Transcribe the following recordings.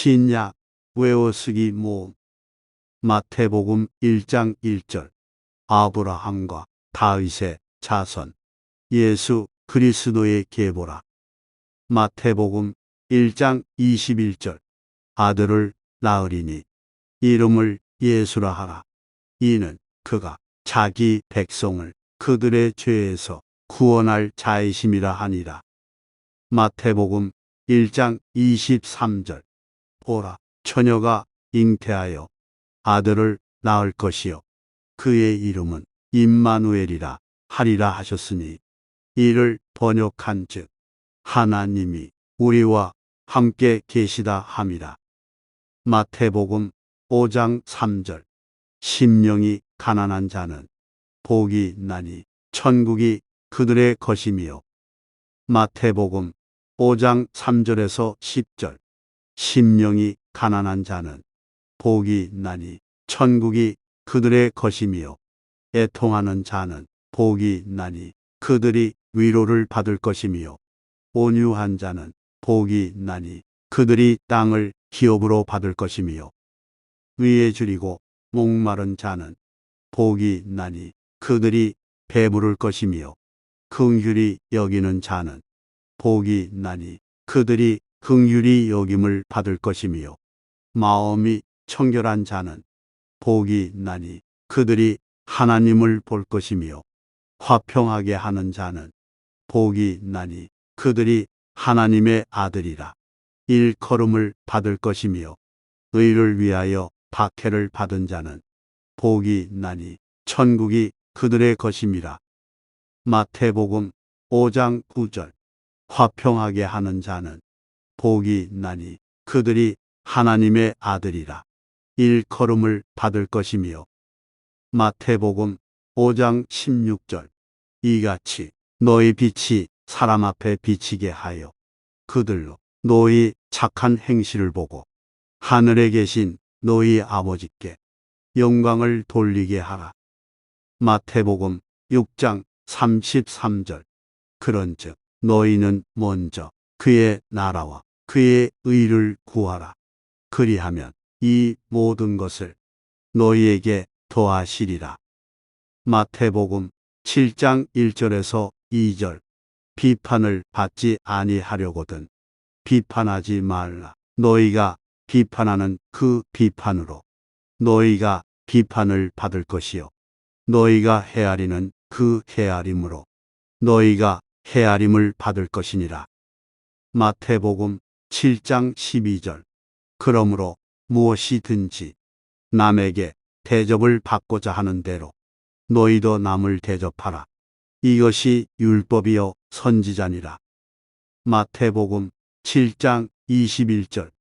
신약 외워쓰기 모음 마태복음 1장 1절 아브라함과 다윗의 자손 예수 그리스도의 계보라. 마태복음 1장 21절 아들을 낳으리니 이름을 예수라 하라. 이는 그가 자기 백성을 그들의 죄에서 구원할 자이심이라 하니라. 마태복음 1장 23절 보라, 처녀가 잉태하여 아들을 낳을 것이요 그의 이름은 임마누엘이라 하리라 하셨으니 이를 번역한즉 하나님이 우리와 함께 계시다 함이라. 마태복음 5장 3절 심령이 가난한 자는 복이 있나니 천국이 그들의 것이미요. 마태복음 5장 3절에서 10절 심령이 가난한 자는 복이 있나니 천국이 그들의 것이미요. 애통하는 자는 복이 있나니 그들이 위로를 받을 것이미요. 온유한 자는 복이 있나니 그들이 땅을 기업으로 받을 것이미요. 위에 줄이고 목마른 자는 복이 있나니 그들이 배부를 것이미요. 긍휼히 여기는 자는 복이 있나니 그들이 긍휼히 여김을 받을 것이미요. 마음이 청결한 자는 복이 있나니 그들이 하나님을 볼 것이미요. 화평하게 하는 자는 복이 있나니 그들이 하나님의 아들이라. 일컬음을 받을 것이미요. 의를 위하여 박해를 받은 자는 복이 있나니 천국이 그들의 것임이라. 마태복음 5장 9절 화평하게 하는 자는 복이 있나니 그들이 하나님의 아들이라. 일컬음을 받을 것이미요. 마태복음 5장 16절 이같이 너희 빛이 사람 앞에 비치게 하여 그들로 너희 착한 행실을 보고 하늘에 계신 너희 아버지께 영광을 돌리게 하라. 마태복음 6장 33절 그런즉 너희는 먼저 그의 나라와 그의 의를 구하라. 그리하면 이 모든 것을 너희에게 더하시리라. 마태복음 7장 1절에서 2절 비판을 받지 아니하려거든 비판하지 말라. 너희가 비판하는 그 비판으로 너희가 비판을 받을 것이요 너희가 헤아리는 그 헤아림으로 너희가 헤아림을 받을 것이니라. 마태복음 7장 12절 그러므로 무엇이든지 남에게 대접을 받고자 하는 대로 너희도 남을 대접하라. 이것이 율법이요 선지자니라. 마태복음 7장 21절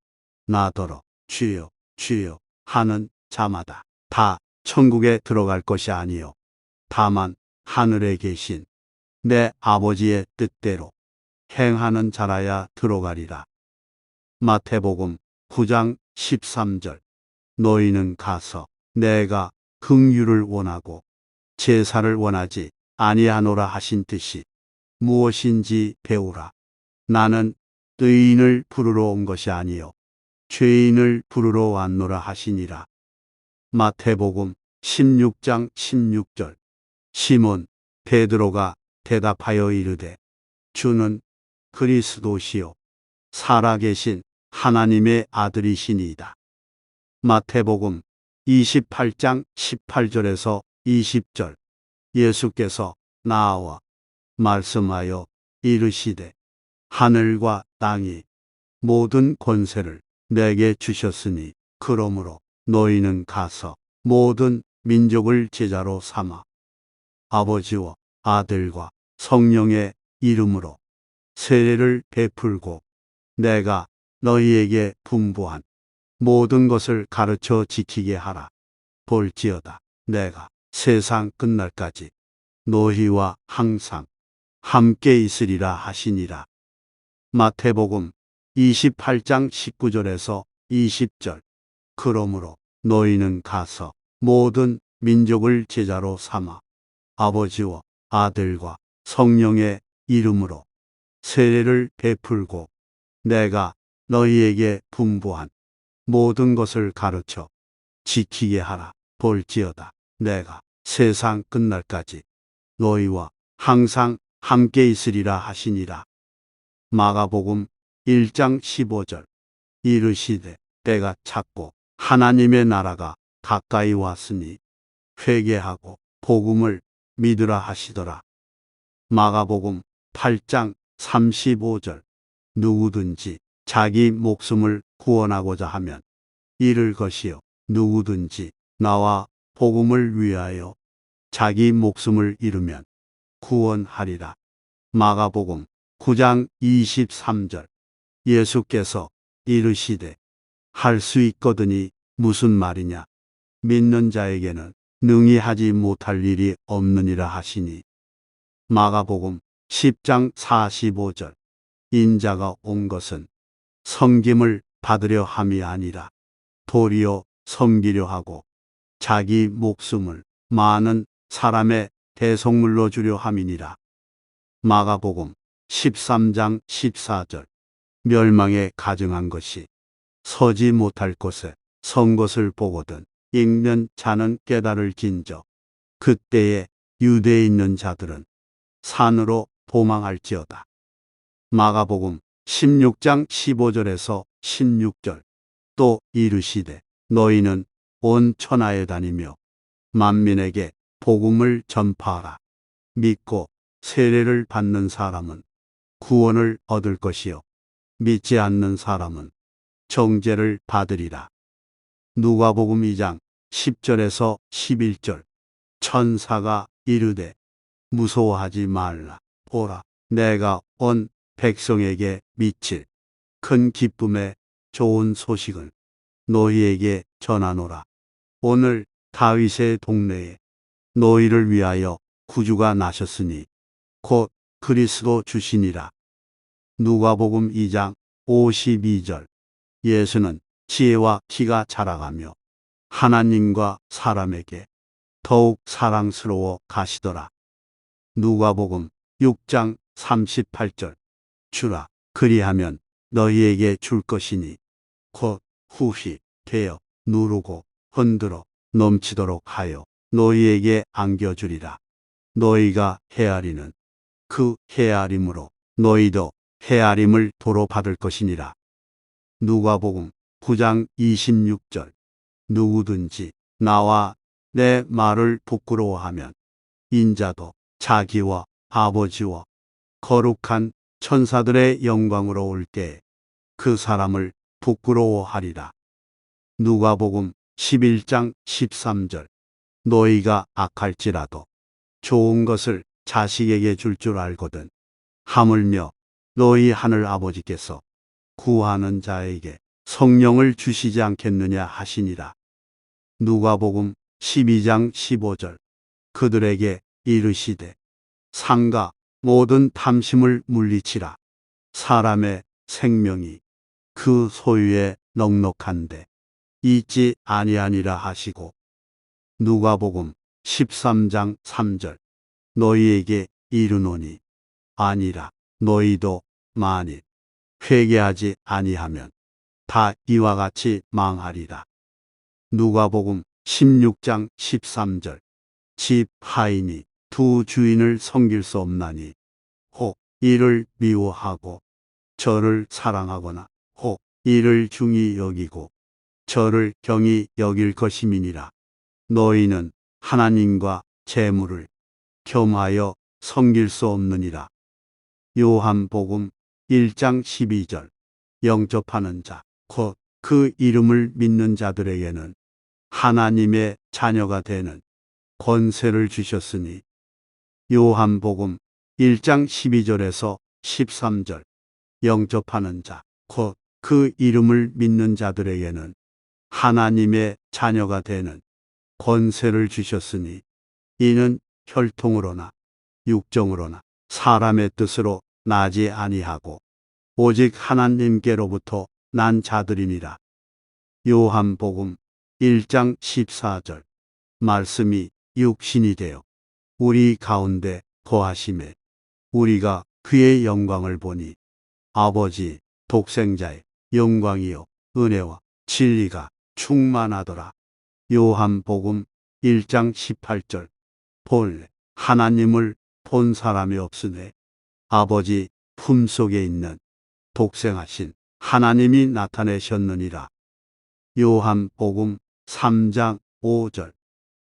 나더러 주여 주여 하는 자마다 다 천국에 들어갈 것이 아니요 다만 하늘에 계신 내 아버지의 뜻대로 행하는 자라야 들어가리라. 마태복음 9장 13절 너희는 가서 내가 긍휼을 원하고 제사를 원하지 아니하노라 하신 뜻이 무엇인지 배우라. 나는 의인을 부르러 온 것이 아니요 죄인을 부르러 왔노라 하시니라. 마태복음 16장 16절 시몬 베드로가 대답하여 이르되 주는 그리스도시요 살아계신 하나님의 아들이시니이다. 마태복음 28장 18절에서 20절 예수께서 나와 말씀하여 이르시되 하늘과 땅이 모든 권세를 내게 주셨으니 그러므로 너희는 가서 모든 민족을 제자로 삼아 아버지와 아들과 성령의 이름으로 세례를 베풀고 내가 너희에게 분부한 모든 것을 가르쳐 지키게 하라. 볼지어다 내가 세상 끝날까지 너희와 항상 함께 있으리라 하시니라. 마태복음 28장 19절에서 20절 그러므로 너희는 가서 모든 민족을 제자로 삼아 아버지와 아들과 성령의 이름으로 세례를 베풀고 내가 너희에게 분부한 모든 것을 가르쳐 지키게 하라. 볼지어다 내가 세상 끝날까지 너희와 항상 함께 있으리라 하시니라. 마가복음 1장 15절. 이르시되 때가 찼고 하나님의 나라가 가까이 왔으니 회개하고 복음을 믿으라 하시더라. 마가복음 8장 35절. 누구든지 자기 목숨을 구원하고자 하면 잃을 것이요 누구든지 나와 복음을 위하여 자기 목숨을 잃으면 구원하리라. 마가복음 9장 23절. 예수께서 이르시되 할 수 있거든이 무슨 말이냐. 믿는 자에게는 능히 하지 못할 일이 없느니라 하시니. 마가복음 10장 45절. 인자가 온 것은 섬김을 받으려 함이 아니라 도리어 섬기려 하고 자기 목숨을 많은 사람의 대속물로 주려 함이니라. 마가복음 13장 14절. 멸망에 가증한 것이 서지 못할 곳에 선 것을 보거든 읽는 자는 깨달을진저. 그때에 유대에 있는 자들은 산으로 도망할지어다. 마가복음 16장 15절에서 16절. 또 이르시되 너희는 온 천하에 다니며 만민에게 복음을 전파하라. 믿고 세례를 받는 사람은 구원을 얻을 것이요 믿지 않는 사람은 정죄를 받으리라. 누가복음 2장 10절에서 11절. 천사가 이르되 무서워하지 말라. 보라 내가 온 백성에게 미칠 큰 기쁨의 좋은 소식을 너희에게 전하노라. 오늘 다윗의 동네에 너희를 위하여 구주가 나셨으니 곧 그리스도 주시니라. 누가복음 2장 52절. 예수는 지혜와 키가 자라가며 하나님과 사람에게 더욱 사랑스러워 가시더라. 누가복음 6장 38절. 주라 그리하면 너희에게 줄 것이니 곧 후히 되어 누르고 흔들어 넘치도록 하여 너희에게 안겨주리라. 너희가 헤아리는 그 헤아림으로 너희도 헤아림을 도로 받을 것이니라. 누가복음 9장 26절. 누구든지 나와 내 말을 부끄러워하면 인자도 자기와 아버지와 거룩한 천사들의 영광으로 올 때에 그 사람을 부끄러워하리라. 누가복음 11장 13절. 너희가 악할지라도 좋은 것을 자식에게 줄 줄 알거든 하물며 너희 하늘 아버지께서 구하는 자에게 성령을 주시지 않겠느냐 하시니라. 누가복음 12장 15절. 그들에게 이르시되 상가 모든 탐심을 물리치라. 사람의 생명이 그 소유에 넉넉한데 있지 아니하니라 하시고. 누가복음 13장 3절. 너희에게 이르노니 아니라 너희도 만일 회개하지 아니하면 다 이와 같이 망하리라. 누가복음 16장 13절. 집 하인이 두 주인을 섬길 수 없나니 혹 이를 미워하고 저를 사랑하거나 혹 이를 중히 여기고 저를 경히 여길 것임이니라. 너희는 하나님과 재물을 겸하여 섬길 수 없느니라. 요한복음 1장 12절. 영접하는 자, 곧 그 이름을 믿는 자들에게는 하나님의 자녀가 되는 권세를 주셨으니. 요한복음 1장 12절에서 13절. 영접하는 자, 곧 그 이름을 믿는 자들에게는 하나님의 자녀가 되는 권세를 주셨으니 이는 혈통으로나 육정으로나 사람의 뜻으로 나지 아니하고 오직 하나님께로부터 난 자들이니라. 요한복음 1장 14절. 말씀이 육신이 되어 우리 가운데 거하심에 우리가 그의 영광을 보니 아버지 독생자의 영광이요 은혜와 진리가 충만하더라. 요한복음 1장 18절. 본래 하나님을 본 사람이 없으되 아버지 품속에 있는 독생하신 하나님이 나타내셨느니라. 요한복음 3장 5절.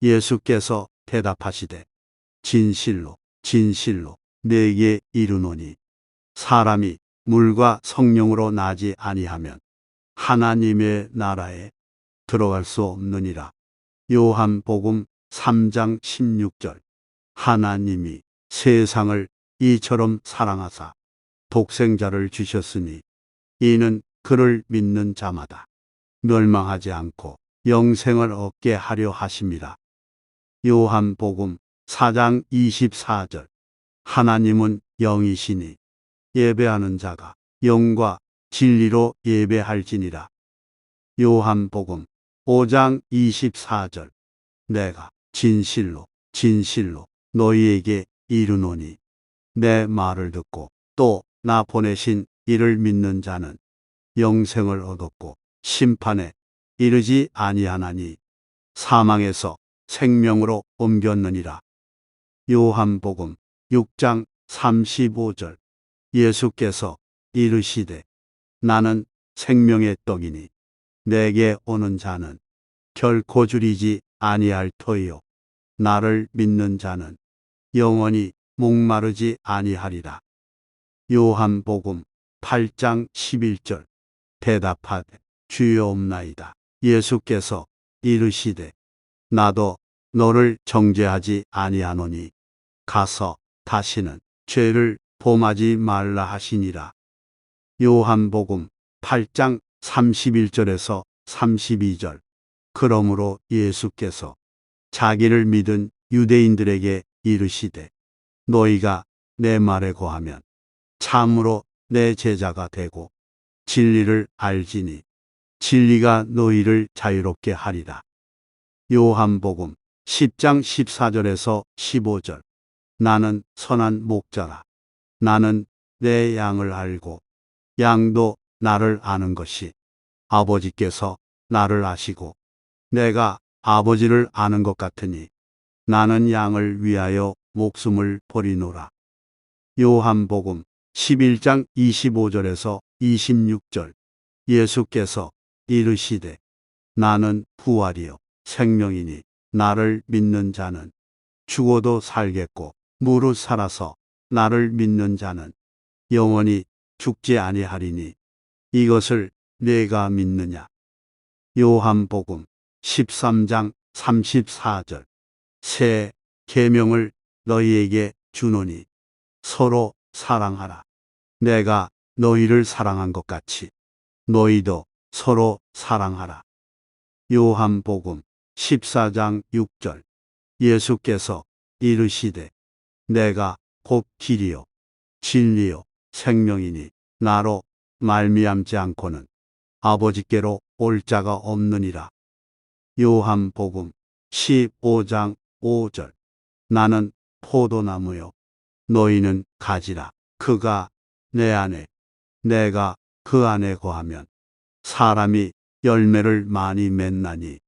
예수께서 대답하시되 진실로 진실로 내게 이르노니 사람이 물과 성령으로 나지 아니하면 하나님의 나라에 들어갈 수 없느니라. 요한복음 3장 16절. 하나님이 세상을 이처럼 사랑하사 독생자를 주셨으니 이는 그를 믿는 자마다 멸망하지 않고 영생을 얻게 하려 하심이라. 요한복음 4장 24절. 하나님은 영이시니 예배하는 자가 영과 진리로 예배할지니라. 요한복음 5장 24절. 내가 진실로 진실로 너희에게 이르노니 내 말을 듣고 또 나 보내신 이를 믿는 자는 영생을 얻었고 심판에 이르지 아니하나니 사망에서 생명으로 옮겼느니라. 요한복음 6장 35절. 예수께서 이르시되 나는 생명의 떡이니 내게 오는 자는 결코 줄이지 아니할 터이요 나를 믿는 자는 영원히 목마르지 아니하리라. 요한복음 8장 11절. 대답하되 주여 없나이다. 예수께서 이르시되 나도 너를 정죄하지 아니하노니 가서 다시는 죄를 범하지 말라 하시니라. 요한복음 8장 31절에서 32절. 그러므로 예수께서 자기를 믿은 유대인들에게 이르시되 너희가 내 말에 거하면 참으로 내 제자가 되고 진리를 알지니 진리가 너희를 자유롭게 하리라. 요한복음 10장 14절에서 15절. 나는 선한 목자라. 나는 내 양을 알고 양도 나를 아는 것이 아버지께서 나를 아시고 내가 아버지를 아는 것 같으니 나는 양을 위하여 목숨을 버리노라. 요한복음 11장 25절에서 26절. 예수께서 이르시되 나는 부활이요 생명이니 나를 믿는 자는 죽어도 살겠고 무릇 살아서 나를 믿는 자는 영원히 죽지 아니하리니 이것을 내가 믿느냐. 요한복음 13장 34절. 새 계명을 너희에게 주노니 서로 사랑하라. 내가 너희를 사랑한 것 같이 너희도 서로 사랑하라. 요한복음 14장 6절. 예수께서 이르시되 내가 곧 길이요 진리요 생명이니 나로 말미암지 않고는 아버지께로 올 자가 없느니라. 요한복음 15장 5절. 나는 포도나무요 너희는 가지라. 그가 내 안에 내가 그 안에 거하면 사람이 열매를 많이 맺나니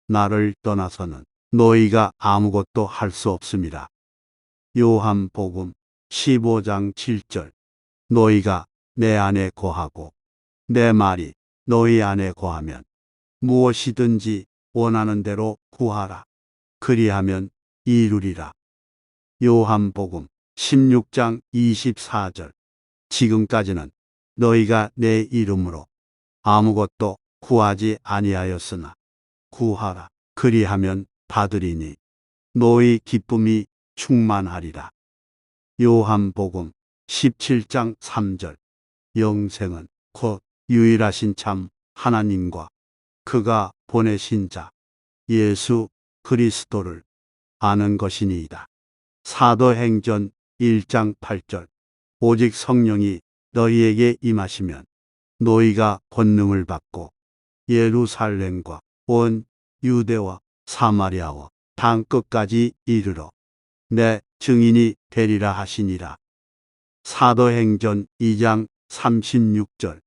나를 떠나서는 너희가 아무것도 할 수 없습니다. 요한복음 15장 7절. 너희가 내 안에 거하고 내 말이 너희 안에 거하면 무엇이든지 원하는 대로 구하라. 그리하면 이루리라. 요한복음 16장 24절. 지금까지는 너희가 내 이름으로 아무것도 구하지 아니하였으나 구하라. 그리하면 받으리니 너희 기쁨이 충만하리라. 요한복음 17장 3절. 영생은 곧 유일하신 참 하나님과 그가 보내신 자 예수 그리스도를 아는 것이니이다. 사도행전 1장 8절. 오직 성령이 너희에게 임하시면 너희가 권능을 받고 예루살렘과 온 유대와 사마리아와 땅 끝까지 이르러 내 증인이 되리라 하시니라. 사도행전 2장 36절.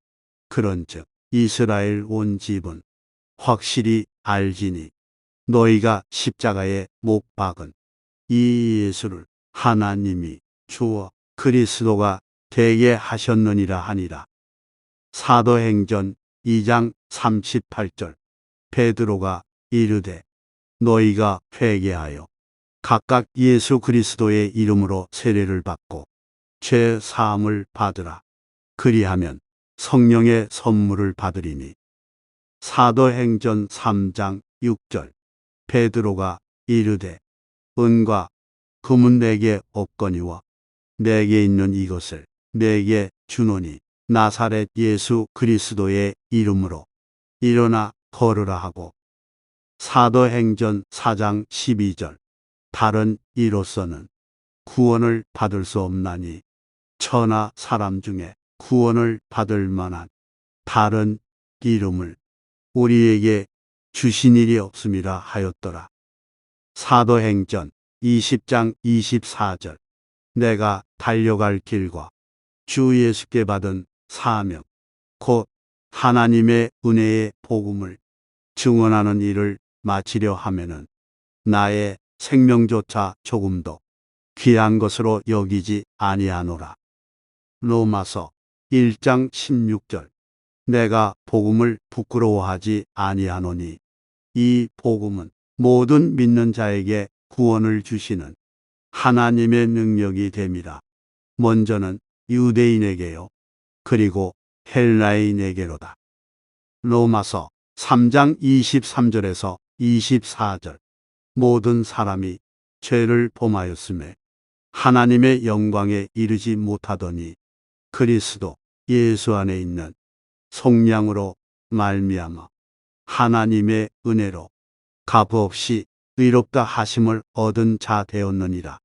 그런즉 이스라엘 온 집은 확실히 알지니 너희가 십자가에 못 박은 이 예수를 하나님이 주어 그리스도가 되게 하셨느니라 하니라. 사도행전 2장 38절. 베드로가 이르되 너희가 회개하여 각각 예수 그리스도의 이름으로 세례를 받고 죄 사함을 받으라. 그리하면 성령의 선물을 받으리니. 사도행전 3장 6절. 베드로가 이르되 은과 금은 내게 없거니와 내게 있는 이것을 내게 주노니 나사렛 예수 그리스도의 이름으로 일어나 걸으라 하고. 사도행전 4장 12절. 다른 이로서는 구원을 받을 수 없나니 천하 사람 중에 구원을 받을 만한 다른 이름을 우리에게 주신 일이 없음이라 하였더라. 사도행전 20장 24절. 내가 달려갈 길과 주 예수께 받은 사명 곧 하나님의 은혜의 복음을 증언하는 일을 마치려 하면은 나의 생명조차 조금도 귀한 것으로 여기지 아니하노라. 로마서 1장 16절. 내가 복음을 부끄러워하지 아니하노니 이 복음은 모든 믿는 자에게 구원을 주시는 하나님의 능력이 됨이라. 먼저는 유대인에게요 그리고 헬라인에게로다. 로마서 3장 23절에서 24절. 모든 사람이 죄를 범하였음에 하나님의 영광에 이르지 못하더니 그리스도 예수 안에 있는 속량으로 말미암아 하나님의 은혜로 값없이 의롭다 하심을 얻은 자 되었느니라.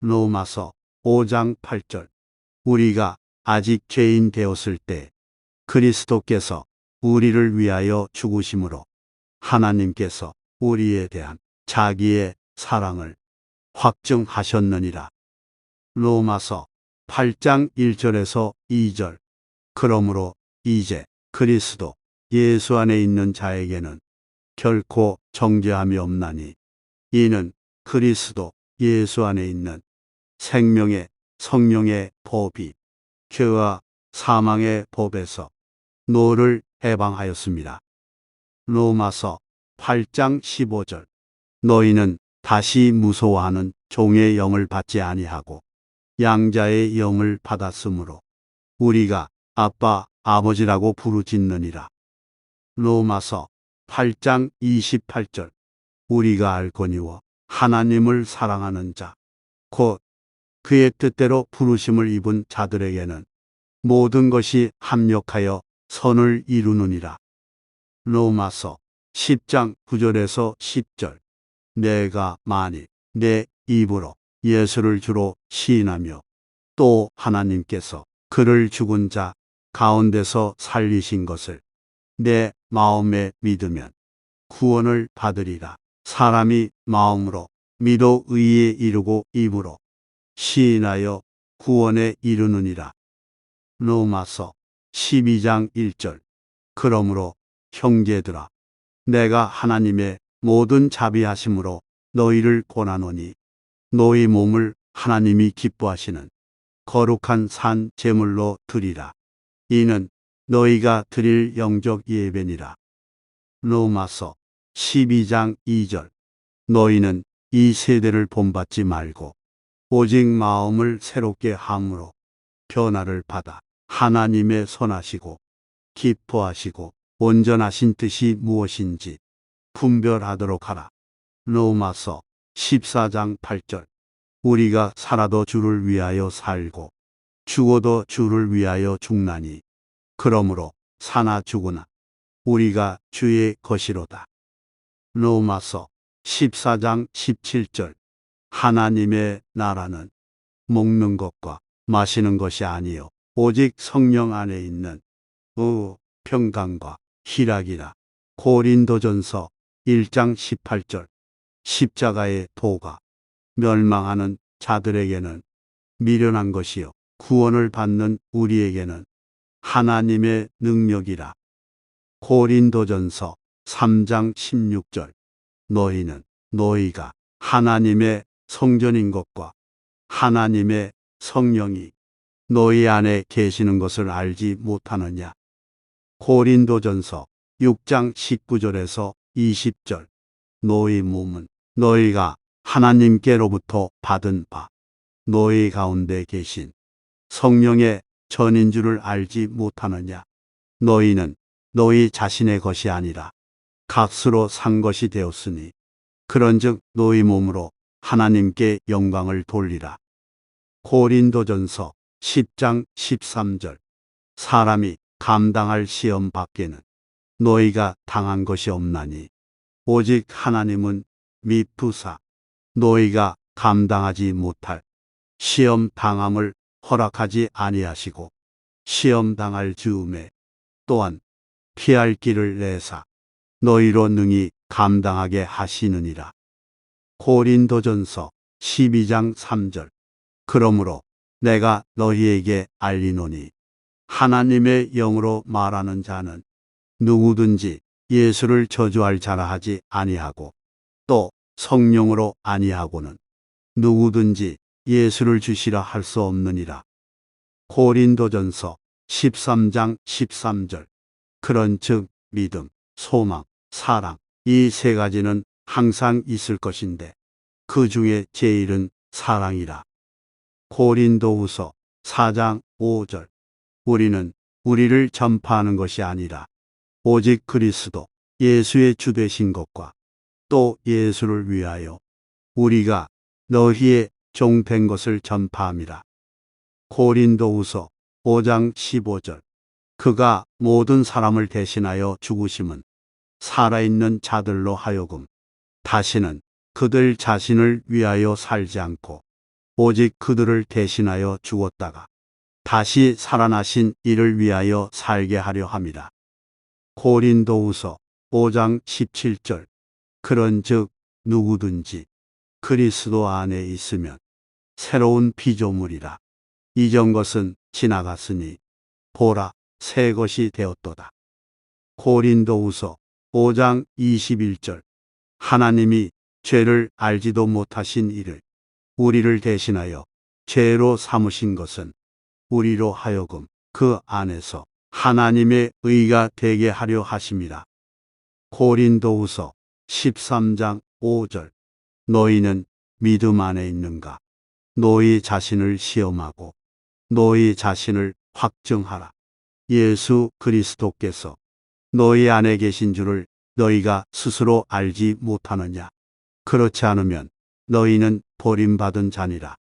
로마서 5장 8절. 우리가 아직 죄인 되었을 때 그리스도께서 우리를 위하여 죽으심으로 하나님께서 우리에 대한 자기의 사랑을 확증하셨느니라. 로마서 8장 1절에서 2절. 그러므로 이제 그리스도 예수 안에 있는 자에게는 결코 정죄함이 없나니 이는 그리스도 예수 안에 있는 생명의 성령의 법이 죄와 사망의 법에서 너를 해방하였습니다. 로마서 8장 15절. 너희는 다시 무서워하는 종의 영을 받지 아니하고 양자의 영을 받았으므로 우리가 아빠 아버지라고 부르짖느니라. 로마서 8장 28절. 우리가 알거니와 하나님을 사랑하는 자 곧 그의 뜻대로 부르심을 입은 자들에게는 모든 것이 합력하여 선을 이루느니라. 로마서 10장 9절에서 10절. 내가 만일 내 입으로 예수를 주로 시인하며 또 하나님께서 그를 죽은 자 가운데서 살리신 것을 내 마음에 믿으면 구원을 받으리라. 사람이 마음으로 믿어 의에 이르고 입으로 시인하여 구원에 이르느니라. 로마서 12장 1절. 그러므로 형제들아 내가 하나님의 모든 자비하심으로 너희를 권하노니 너희 몸을 하나님이 기뻐하시는 거룩한 산 제물로 드리라. 이는 너희가 드릴 영적 예배니라. 로마서 12장 2절. 너희는 이 세대를 본받지 말고 오직 마음을 새롭게 함으로 변화를 받아 하나님의 선하시고 기뻐하시고 온전하신 뜻이 무엇인지 분별하도록 하라. 로마서 14장 8절. 우리가 살아도 주를 위하여 살고 죽어도 주를 위하여 죽나니 그러므로 사나 죽으나 우리가 주의 것이로다. 로마서 14장 17절. 하나님의 나라는 먹는 것과 마시는 것이 아니요 오직 성령 안에 있는 평강과 희락이라. 고린도전서 1장 18절. 십자가의 도가 멸망하는 자들에게는 미련한 것이요 구원을 받는 우리에게는 하나님의 능력이라. 고린도전서 3장 16절. 너희는 너희가 하나님의 성전인 것과 하나님의 성령이 너희 안에 계시는 것을 알지 못하느냐. 고린도전서 6장 19절에서 20절. 너희 몸은 너희가 하나님께로부터 받은 바 너희 가운데 계신 성령의 전인 줄을 알지 못하느냐. 너희는 너희 자신의 것이 아니라 값으로 산 것이 되었으니 그런즉 너희 몸으로 하나님께 영광을 돌리라. 고린도전서 10장 13절. 사람이 감당할 시험 밖에는 너희가 당한 것이 없나니 오직 하나님은 미쁘사 너희가 감당하지 못할 시험 당함을 허락하지 아니하시고 시험 당할 즈음에 또한 피할 길을 내사 너희로 능히 감당하게 하시느니라. 고린도전서 12장 3절. 그러므로 내가 너희에게 알리노니 하나님의 영으로 말하는 자는 누구든지 예수를 저주할 자라 하지 아니하고 또 성령으로 아니하고는 누구든지 예수를 주시라 할 수 없느니라. 고린도전서 13장 13절. 그런즉 믿음, 소망, 사랑 이 세 가지는 항상 있을 것인데 그 중에 제일은 사랑이라. 고린도후서 4장 5절. 우리는 우리를 전파하는 것이 아니라 오직 그리스도 예수의 주 되신 것과 또 예수를 위하여 우리가 너희의 종 된 것을 전파함이라. 고린도후서 5장 15절. 그가 모든 사람을 대신하여 죽으심은 살아있는 자들로 하여금 다시는 그들 자신을 위하여 살지 않고 오직 그들을 대신하여 죽었다가 다시 살아나신 이를 위하여 살게 하려 함이라. 고린도후서 5장 17절. 그런즉 누구든지 그리스도 안에 있으면 새로운 피조물이라. 이전 것은 지나갔으니 보라 새 것이 되었도다. 고린도후서 5장 21절. 하나님이 죄를 알지도 못하신 이를 우리를 대신하여 죄로 삼으신 것은 우리로 하여금 그 안에서 하나님의 의가 되게 하려 하심이라. 고린도후서 13장 5절. 너희는 믿음 안에 있는가? 너희 자신을 시험하고 너희 자신을 확증하라. 예수 그리스도께서 너희 안에 계신 줄을 너희가 스스로 알지 못하느냐? 그렇지 않으면 너희는 버림받은 자니라.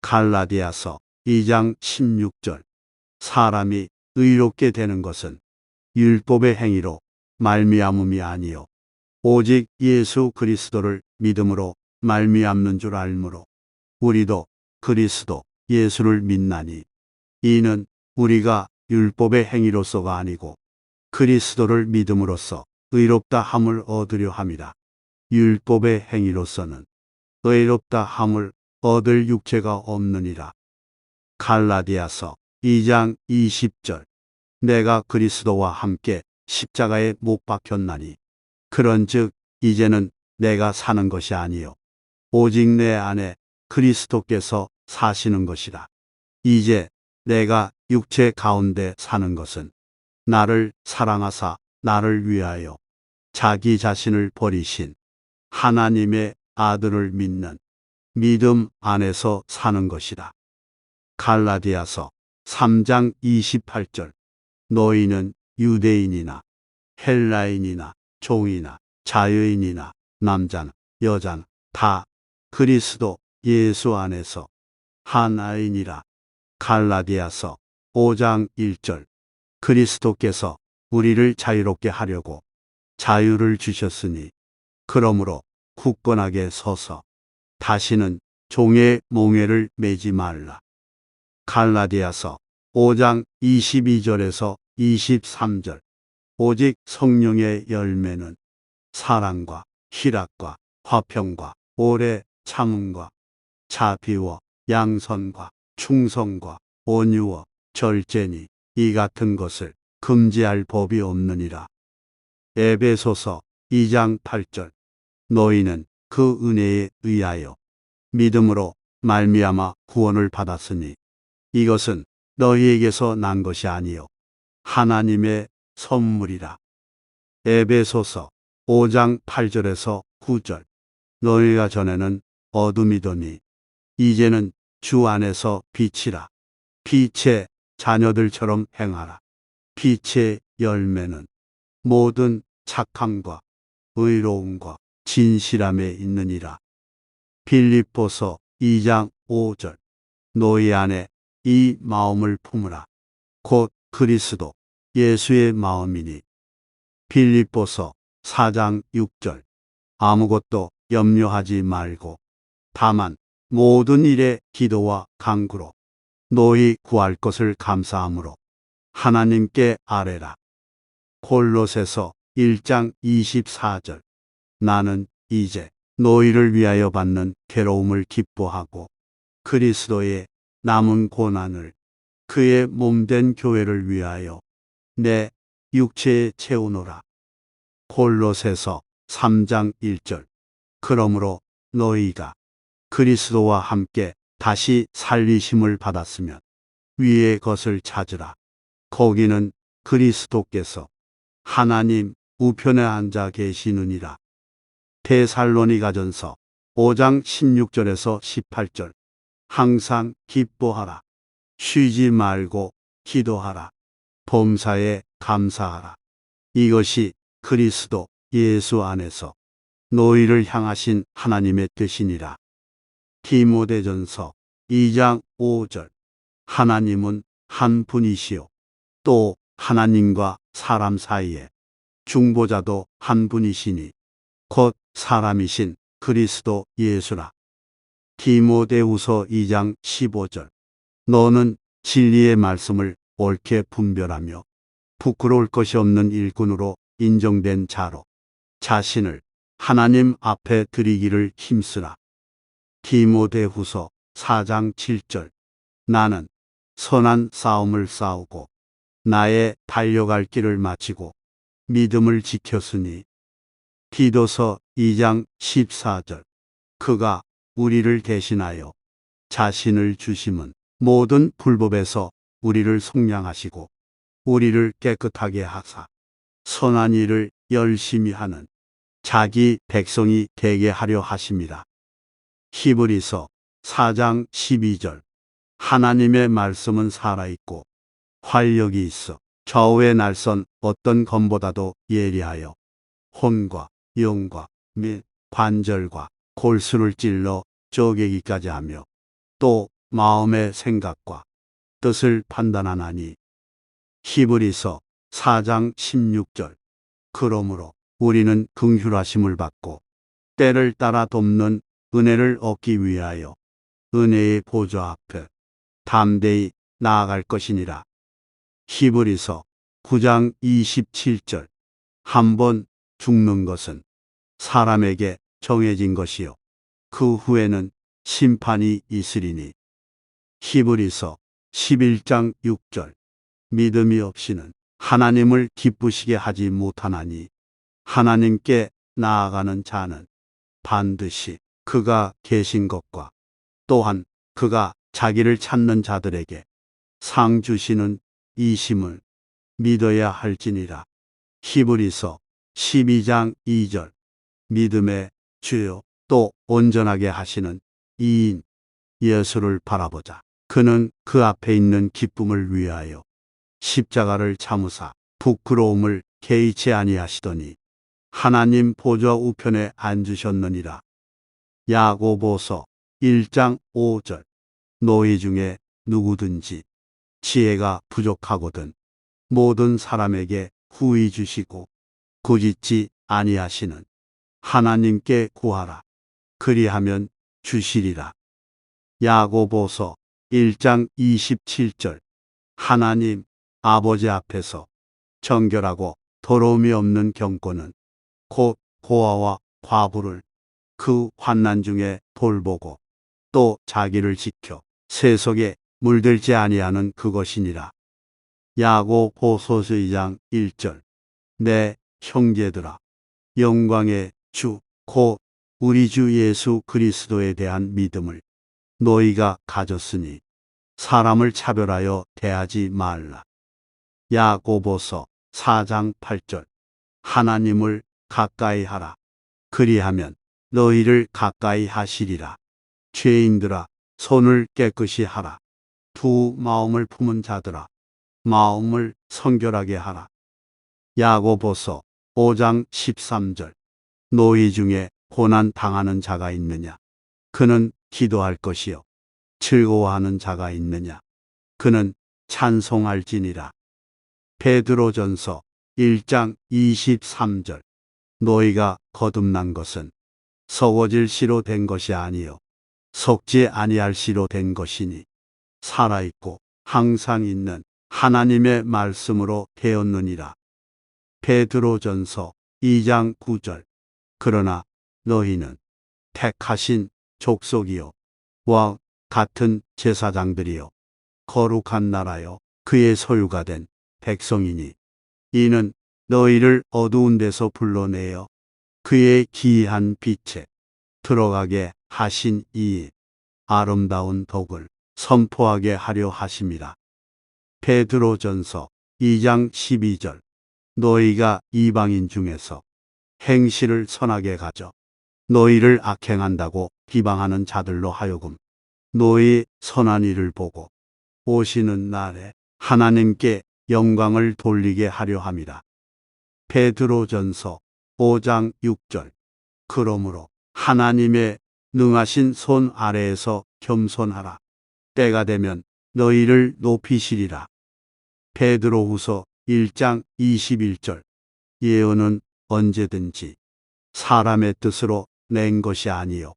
갈라디아서 2장 16절. 사람이 의롭게 되는 것은 율법의 행위로 말미암음이 아니요 오직 예수 그리스도를 믿음으로 말미암는 줄 알므로 우리도 그리스도 예수를 믿나니 이는 우리가 율법의 행위로서가 아니고 그리스도를 믿음으로써 의롭다 함을 얻으려 함이라. 율법의 행위로서는 의롭다 함을 얻을 육체가 없느니라. 갈라디아서 2장 20절. 내가 그리스도와 함께 십자가에 못 박혔나니 그런즉 이제는 내가 사는 것이 아니요 오직 내 안에 그리스도께서 사시는 것이라. 이제 내가 육체 가운데 사는 것은 나를 사랑하사 나를 위하여 자기 자신을 버리신 하나님의 아들을 믿는 믿음 안에서 사는 것이다. 갈라디아서 3장 28절. 너희는 유대인이나 헬라인이나 종이나 자유인이나 남자나 여자나 다 그리스도 예수 안에서 하나이니라. 갈라디아서 5장 1절. 그리스도께서 우리를 자유롭게 하려고 자유를 주셨으니 그러므로 굳건하게 서서 다시는 종의 몽회를 매지 말라. 갈라디아서 5장 22절에서 23절. 오직 성령의 열매는 사랑과 희락과 화평과 오래 참음과 자비와 양선과 충성과 온유와 절제니 이 같은 것을 금지할 법이 없느니라. 에베소서 2장 8절. 너희는 그 은혜에 의하여 믿음으로 말미암아 구원을 받았으니 이것은 너희에게서 난 것이 아니요 하나님의 선물이라. 에베소서 5장 8절에서 9절. 너희가 전에는 어둠이더니 이제는 주 안에서 빛이라. 빛의 자녀들처럼 행하라. 빛의 열매는 모든 착함과 의로움과 진실함에 있느니라. 빌립보서 2장 5절. 너희 안에 이 마음을 품으라. 곧 그리스도 예수의 마음이니. 빌립보서 4장 6절. 아무것도 염려하지 말고 다만 모든 일에 기도와 간구로 너희 구할 것을 감사함으로 하나님께 아뢰라. 골로새서 1장 24절. 나는 이제 너희를 위하여 받는 괴로움을 기뻐하고 그리스도의 남은 고난을 그의 몸된 교회를 위하여 내 육체에 채우노라. 골로새서 3장 1절. 그러므로 너희가 그리스도와 함께 다시 살리심을 받았으면 위의 것을 찾으라. 거기는 그리스도께서 하나님 우편에 앉아 계시느니라. 데살로니가전서 5장 16절에서 18절. 항상 기뻐하라. 쉬지 말고 기도하라. 범사에 감사하라. 이것이 그리스도 예수 안에서 너희를 향하신 하나님의 뜻이니라. 디모데전서 2장 5절. 하나님은 한 분이시요 또 하나님과 사람 사이에 중보자도 한 분이시니 곧 사람이신 그리스도 예수라. 디모데후서 2장 15절. 너는 진리의 말씀을 옳게 분별하며 부끄러울 것이 없는 일꾼으로 인정된 자로 자신을 하나님 앞에 드리기를 힘쓰라. 디모데후서 4장 7절. 나는 선한 싸움을 싸우고 나의 달려갈 길을 마치고 믿음을 지켰으니. 디도서 2장 14절. 그가 우리를 대신하여 자신을 주심은 모든 불법에서 우리를 속량하시고 우리를 깨끗하게 하사 선한 일을 열심히 하는 자기 백성이 되게 하려 하심이라. 히브리서 4장 12절. 하나님의 말씀은 살아있고 활력이 있어 좌우의 날선 어떤 검보다도 예리하여 혼과 영과 및 관절과 골수를 찔러 쪼개기까지 하며 또 마음의 생각과 뜻을 판단하나니. 히브리서 4장 16절. 그러므로 우리는 긍휼하심을 받고 때를 따라 돕는 은혜를 얻기 위하여 은혜의 보좌 앞에 담대히 나아갈 것이니라. 히브리서 9장 27절. 한번 죽는 것은 사람에게 정해진 것이요 그 후에는 심판이 있으리니. 히브리서 11장 6절. 믿음이 없이는 하나님을 기쁘시게 하지 못하나니 하나님께 나아가는 자는 반드시 그가 계신 것과 또한 그가 자기를 찾는 자들에게 상 주시는 이심을 믿어야 할지니라. 히브리서 12장 2절. 믿음의 주요 또 온전하게 하시는 이인 예수를 바라보자. 그는 그 앞에 있는 기쁨을 위하여 십자가를 참으사 부끄러움을 개의치 아니하시더니 하나님 보좌 우편에 앉으셨느니라. 야고보서 1장 5절. 너희 중에 누구든지 지혜가 부족하거든 모든 사람에게 후히 주시고 꾸짖지 아니하시는 하나님께 구하라. 그리하면 주시리라. 야고보서 1장 27절. 하나님 아버지 앞에서 정결하고 더러움이 없는 경건은 곧 고아와 과부를 그 환난 중에 돌보고 또 자기를 지켜 세속에 물들지 아니하는 그것이니라. 야고보서 2장 1절. 내 형제들아, 영광의 주, 곧 우리 주 예수 그리스도에 대한 믿음을 너희가 가졌으니 사람을 차별하여 대하지 말라. 야고보서 4장 8절. 하나님을 가까이 하라. 그리하면 너희를 가까이 하시리라. 죄인들아, 손을 깨끗이 하라. 두 마음을 품은 자들아, 마음을 성결하게 하라. 야고보서 5장 13절. 너희 중에 고난 당하는 자가 있느냐? 그는 기도할 것이요. 즐거워하는 자가 있느냐? 그는 찬송할지니라. 베드로전서 1장 23절. 너희가 거듭난 것은 썩어질 씨로 된 것이 아니요 속지 아니할 씨로 된 것이니 살아있고 항상 있는 하나님의 말씀으로 되었느니라. 베드로전서 2장 9절. 그러나 너희는 택하신 족속이요 와 같은 제사장들이요 거룩한 나라요 그의 소유가 된 백성이니 이는 너희를 어두운 데서 불러내어 그의 기이한 빛에 들어가게 하신 이 아름다운 덕을 선포하게 하려 하심이라. 베드로전서 2장 12절. 너희가 이방인 중에서 행실을 선하게 가져 너희를 악행한다고 비방하는 자들로 하여금 너희 선한 일을 보고 오시는 날에 하나님께 영광을 돌리게 하려 함이라. 베드로전서 5장 6절. 그러므로 하나님의 능하신 손 아래에서 겸손하라. 때가 되면 너희를 높이시리라. 베드로후서 1장 21절. 예언은 언제든지 사람의 뜻으로 낸 것이 아니요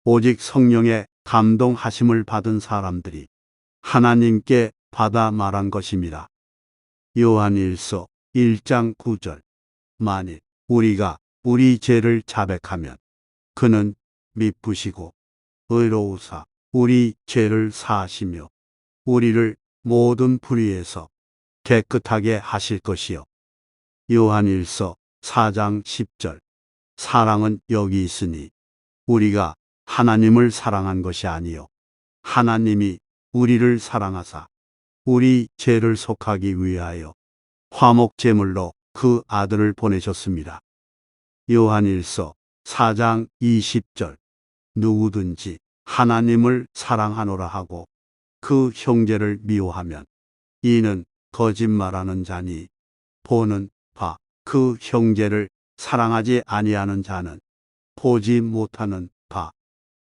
오직 성령의 감동하심을 받은 사람들이 하나님께 받아 말한 것입니다. 요한일서 1장 9절. 만일 우리가 우리 죄를 자백하면 그는 미쁘시고 의로우사 우리 죄를 사하시며 우리를 모든 불의에서 깨끗하게 하실 것이요. 요한일서 4장 10절. 사랑은 여기 있으니 우리가 하나님을 사랑한 것이 아니요 하나님이 우리를 사랑하사 우리 죄를 속하기 위하여 화목 제물로 그 아들을 보내셨습니다. 요한일서 4장 20절. 누구든지 하나님을 사랑하노라 하고 그 형제를 미워하면 이는 거짓말하는 자니 보는 바 그 형제를 사랑하지 아니하는 자는 보지 못하는 바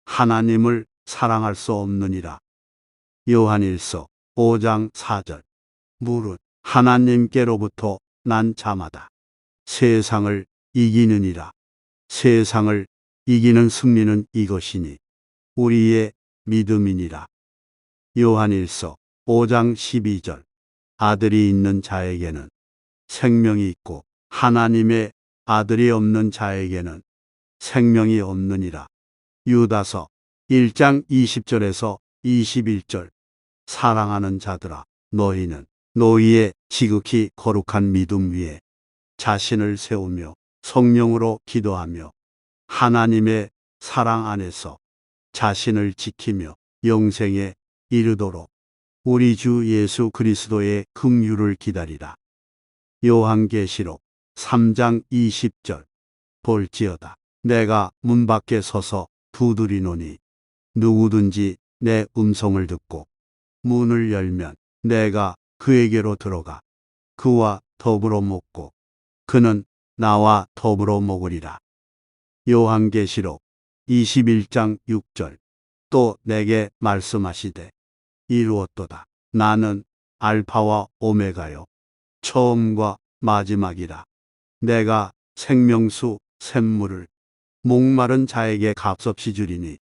하나님을 사랑할 수 없느니라. 요한일서 5장 4절. 무릇 하나님께로부터 난 자마다 세상을 이기느니라. 세상을 이기는 승리는 이것이니 우리의 믿음이니라. 요한일서 5장 12절. 아들이 있는 자에게는 생명이 있고 하나님의 아들이 없는 자에게는 생명이 없느니라. 유다서 1장 20절에서 21절. 사랑하는 자들아, 너희는 너희의 지극히 거룩한 믿음 위에 자신을 세우며 성령으로 기도하며 하나님의 사랑 안에서 자신을 지키며 영생에 이르도록 우리 주 예수 그리스도의 긍휼을 기다리라. 요한계시록 3장 20절. 볼지어다 내가 문 밖에 서서 두드리노니 누구든지 내 음성을 듣고 문을 열면 내가 그에게로 들어가 그와 더불어 먹고 그는 나와 더불어 먹으리라. 요한계시록 21장 6절. 또 내게 말씀하시되 이루었도다. 나는 알파와 오메가요 처음과 마지막이라. 내가 생명수 샘물을 목마른 자에게 값없이 주리니